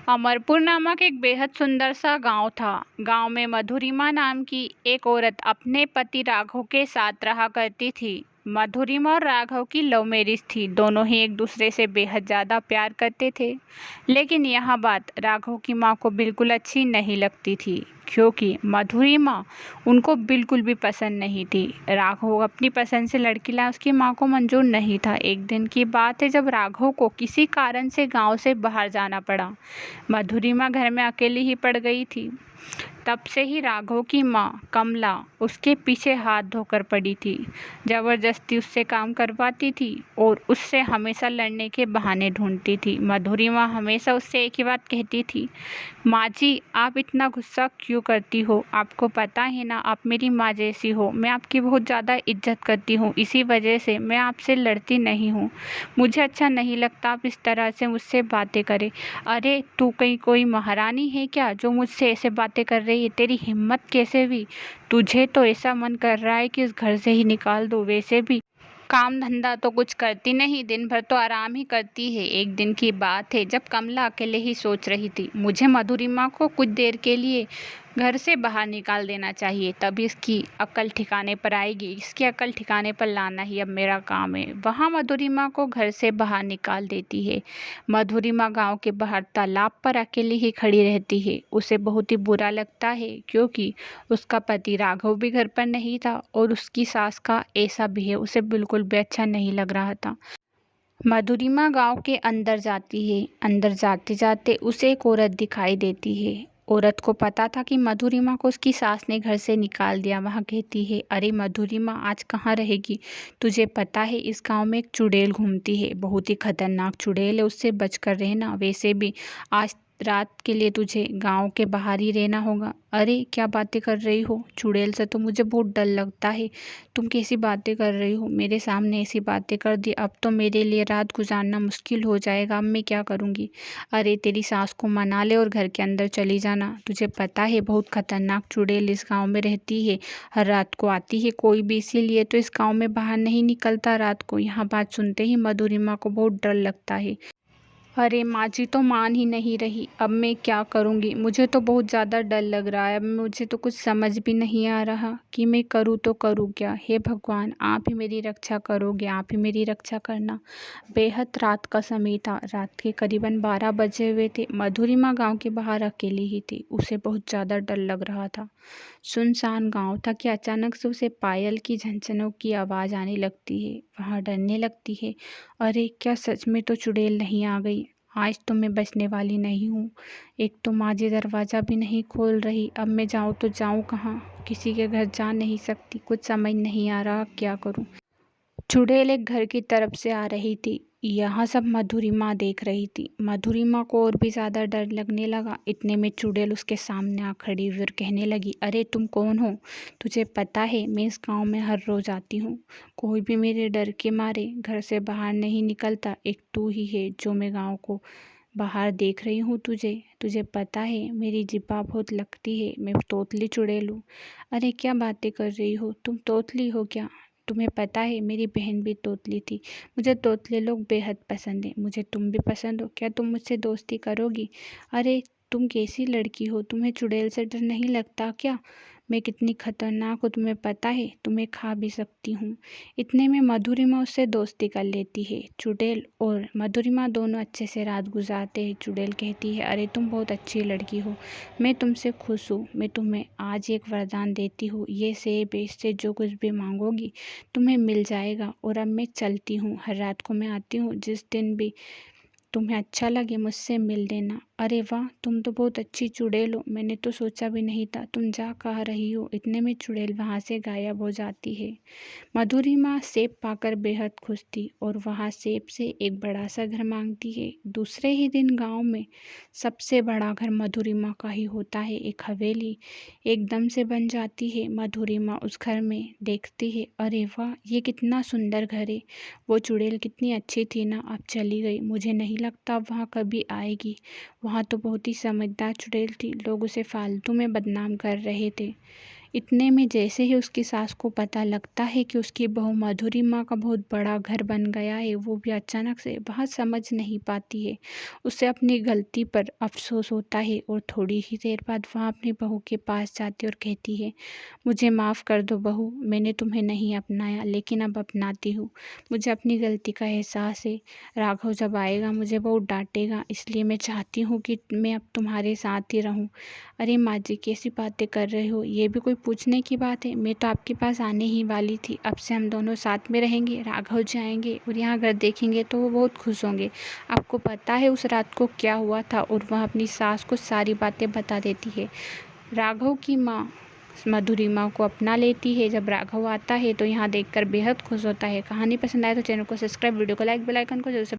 अमरपुर नामक एक बेहद सुंदर सा गांव था। गांव में मधुरिमा नाम की एक औरत अपने पति राघव के साथ रहा करती थी। मधुरिमा और राघव की लव मैरिज थी। दोनों ही एक दूसरे से बेहद ज़्यादा प्यार करते थे। लेकिन यह बात राघव की माँ को बिल्कुल अच्छी नहीं लगती थी, क्योंकि मधुरिमा उनको बिल्कुल भी पसंद नहीं थी। राघव अपनी पसंद से लड़की लाया, उसकी माँ को मंजूर नहीं था। एक दिन की बात है जब राघव को किसी कारण से गांव से बाहर जाना पड़ा। मधुरिमा घर में अकेली ही पड़ गई थी। तब से ही राघव की माँ कमला उसके पीछे हाथ धोकर पड़ी थी। जबरदस्ती उससे काम करवाती थी और उससे हमेशा लड़ने के बहाने ढूंढती थी। मधुरिमा हमेशा उससे एक ही बात कहती थी, माँ जी आप इतना गुस्सा क्यों करती हो? आपको पता है ना आप मेरी माँ जैसी हो। मैं आपकी बहुत ज़्यादा इज्जत करती हूँ, इसी वजह से मैं आपसे लड़ती नहीं हूँ। मुझे अच्छा नहीं लगता आप इस तरह से मुझसे बातें करें। अरे तू कहीं कोई महारानी है क्या जो मुझसे ऐसे बातें कर रही है? तेरी हिम्मत कैसे हुई? तुझे तो ऐसा मन कर रहा है कि इस घर से ही निकाल दो। वैसे भी काम धंधा तो कुछ करती नहीं, दिन भर तो आराम ही करती है। एक दिन की बात है जब कमला अकेले ही सोच रही थी, मुझे मधुरिमा को कुछ देर के लिए घर से बाहर निकाल देना चाहिए, तभी इसकी अक्ल ठिकाने पर आएगी। इसकी अक्ल ठिकाने पर लाना ही अब मेरा काम है। वहाँ मधुरिमा को घर से बाहर निकाल देती है। मधुरिमा गांव के बाहर तालाब पर अकेली ही खड़ी रहती है। उसे बहुत ही बुरा लगता है, क्योंकि उसका पति राघव भी घर पर नहीं था और उसकी सास का ऐसा बिहेव उसे बिल्कुल भी अच्छा नहीं लग रहा था। मधुरिमा गांव के अंदर जाती है। अंदर जाते जाते उसे एक औरत दिखाई देती है। औरत को पता था कि मधुरिमा को उसकी सास ने घर से निकाल दिया। वह कहती है, अरे मधुरिमा आज कहाँ रहेगी? तुझे पता है इस गांव में एक चुड़ैल घूमती है, बहुत ही खतरनाक चुड़ैल है, उससे बचकर रहना। वैसे भी आज रात के लिए तुझे गांव के बाहर ही रहना होगा। अरे क्या बातें कर रही हो? चुड़ैल से तो मुझे बहुत डर लगता है। तुम कैसी बातें कर रही हो? मेरे सामने ऐसी बातें कर दी, अब तो मेरे लिए रात गुजारना मुश्किल हो जाएगा। अब मैं क्या करूँगी? अरे तेरी सास को मना ले और घर के अंदर चली जाना। तुझे पता है बहुत खतरनाक चुड़ैल इस गांव में रहती है, हर रात को आती है कोई भी, इसीलिए तो इस गांव में बाहर नहीं निकलता रात को। यहाँ बात सुनते ही मधुरिमा को बहुत डर लगता है। अरे माँ जी तो मान ही नहीं रही, अब मैं क्या करूँगी? मुझे तो बहुत ज़्यादा डर लग रहा है। अब मुझे तो कुछ समझ भी नहीं आ रहा कि मैं करूँ तो करूँ क्या। हे भगवान आप ही मेरी रक्षा करोगे, आप ही मेरी रक्षा करना। बेहद रात का समय था। रात के करीबन 12 बजे हुए थे। मधुरिमा गांव के बाहर अकेली ही थी। उसे बहुत ज़्यादा डर लग रहा था। सुनसान गांव था कि अचानक से उसे पायल की झनझनों की आवाज़ आने लगती है। वहाँ डरने लगती है। अरे क्या सच में तो चुड़ैल नहीं आ गई? आज तो मैं बचने वाली नहीं हूँ। एक तो माँ जी दरवाज़ा भी नहीं खोल रही, अब मैं जाऊँ तो जाऊँ कहाँ? किसी के घर जा नहीं सकती। कुछ समझ नहीं आ रहा क्या करूँ। चुड़ैल एक घर की तरफ से आ रही थी। यहाँ सब मधुरिमा देख रही थी। मधुरिमा को और भी ज़्यादा डर लगने लगा। इतने में चुड़ैल उसके सामने आ खड़ी हुई और कहने लगी, अरे तुम कौन हो? तुझे पता है मैं इस गांव में हर रोज़ आती हूँ। कोई भी मेरे डर के मारे घर से बाहर नहीं निकलता। एक तू ही है जो मैं गांव को बाहर देख रही हूँ। तुझे तुझे पता है मेरी जिब्बा बहुत लगती है, मैं तोतली चुड़ैल हूँ। अरे क्या बातें कर रही हो? तुम तोतली हो क्या? तुम्हें पता है मेरी बहन भी तोतली थी। मुझे तोतले लोग बेहद पसंद हैं। मुझे तुम भी पसंद हो क्या? तुम मुझसे दोस्ती करोगी? अरे तुम कैसी लड़की हो? तुम्हें चुड़ैल से डर नहीं लगता क्या? मैं कितनी खतरनाक हूँ तुम्हें पता है? तुम्हें खा भी सकती हूँ। इतने में मधुरिमा उससे दोस्ती कर लेती है। चुड़ैल और मधुरिमा दोनों अच्छे से रात गुजारते हैं। चुड़ैल कहती है, अरे तुम बहुत अच्छी लड़की हो, मैं तुमसे खुश हूँ। मैं तुम्हें आज एक वरदान देती हूँ, ये सेब इससे जो कुछ भी मांगोगी तुम्हें मिल जाएगा। और अब मैं चलती हूँ, हर रात को मैं आती हूँ, जिस दिन भी तुम्हें अच्छा लगे मुझसे मिल लेना। अरे वाह तुम तो बहुत अच्छी चुड़ैल हो, मैंने तो सोचा भी नहीं था। तुम जा कहाँ रही हो? इतने में चुड़ैल वहाँ से गायब हो जाती है। मधुरिमा सेब पाकर बेहद खुश थी और वहाँ सेब से एक बड़ा सा घर मांगती है। दूसरे ही दिन गांव में सबसे बड़ा घर मधुरिमा का ही होता है। एक हवेली एकदम से बन जाती है। मधुरिमा उस घर में देखती है, अरे वाह ये कितना सुंदर घर है। वो चुड़ैल कितनी अच्छी थी ना, अब चली गई। मुझे नहीं लगता अब वहाँ कभी आएगी। वहाँ तो बहुत ही समझदार चुड़ैल थी, लोग उसे फालतू में बदनाम कर रहे थे। इतने में जैसे ही उसकी सास को पता लगता है कि उसकी बहू मधुरिमा का बहुत बड़ा घर बन गया है, वो भी अचानक से बात समझ नहीं पाती है। उसे अपनी गलती पर अफसोस होता है और थोड़ी ही देर बाद वह अपनी बहू के पास जाती और कहती है, मुझे माफ़ कर दो बहू, मैंने तुम्हें नहीं अपनाया लेकिन अब अपनाती हूँ। मुझे अपनी गलती का एहसास है। राघव जब आएगा मुझे बहुत डांटेगा, इसलिए मैं चाहती हूँ कि मैं अब तुम्हारे साथ ही रहूँ। अरे माँ जी, कैसी बातें कर रहे हो, ये भी कोई पूछने की बात है। मैं तो आपके पास आने ही वाली थी। अब से हम दोनों साथ में रहेंगे। राघव जाएंगे और यहाँ घर देखेंगे तो वो बहुत खुश होंगे। आपको पता है उस रात को क्या हुआ था? और वह अपनी सास को सारी बातें बता देती है। राघव की माँ मधुरिमा को अपना लेती है। जब राघव आता है तो यहाँ देखकर बेहद खुश होता है। कहानी पसंद आए तो चैनल को सब्सक्राइब, वीडियो को लाइक, बेल आइकन को जरूर